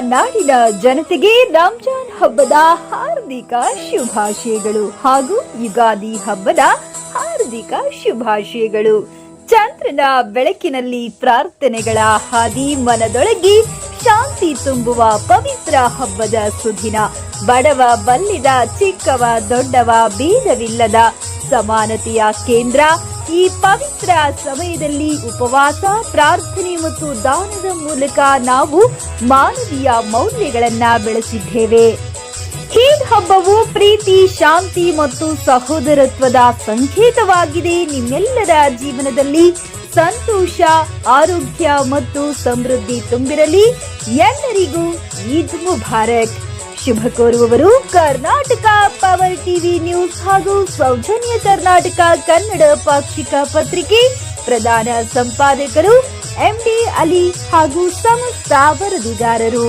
ನಾಡಿನ ಜನತೆಗೆ ರಂಜಾನ್ ಹಬ್ಬದ ಹಾರ್ದಿಕ ಶುಭಾಶಯಗಳು ಹಾಗೂ ಯುಗಾದಿ ಹಬ್ಬದ ಹಾರ್ದಿಕ ಶುಭಾಶಯಗಳು. ಚಂದ್ರನ ಬೆಳಕಿನಲ್ಲಿ ಪ್ರಾರ್ಥನೆಗಳ ಹಾದಿ ಮನದೊಳಗೆ ಶಾಂತಿ ತುಂಬುವ ಪವಿತ್ರ ಹಬ್ಬದ ಸುದಿನ. ಬಡವ ಬಲ್ಲಿದ, ಚಿಕ್ಕವ ದೊಡ್ಡವ ಭೇದವಿಲ್ಲದ ಸಮಾನತೆಯ ಕೇಂದ್ರ. ಈ ಪವಿತ್ರ ಸಮಯದಲ್ಲಿ ಉಪವಾಸ, ಪ್ರಾರ್ಥನೆ ಮತ್ತು ದಾನದ ಮೂಲಕ ನಾವು ಮಾನವೀಯ ಮೌಲ್ಯಗಳನ್ನ ಬೆಳೆಸಿದ್ದೇವೆ. ಈದ್ ಹಬ್ಬವು ಪ್ರೀತಿ, ಶಾಂತಿ ಮತ್ತು ಸಹೋದರತ್ವದ ಸಂಕೇತವಾಗಿದೆ. ನಿಮ್ಮೆಲ್ಲರ ಜೀವನದಲ್ಲಿ ಸಂತೋಷ, ಆರೋಗ್ಯ ಮತ್ತು ಸಮೃದ್ಧಿ ತುಂಬಿರಲಿ. ಎಲ್ಲರಿಗೂ ಈದ್ ಮುಬಾರಕ್. ಶುಭ ಕೋರುವವರು ಕರ್ನಾಟಕ ಪವರ್ ಟಿವಿ ನ್ಯೂಸ್ ಹಾಗೂ ಸೌಜನ್ಯ ಕರ್ನಾಟಕ ಕನ್ನಡ ಪಾಕ್ಷಿಕ ಪತ್ರಿಕೆ ಪ್ರಧಾನ ಸಂಪಾದಕರು MD ಅಲಿ ಹಾಗೂ ಸಮಸ್ತ ವರದಿಗಾರರು.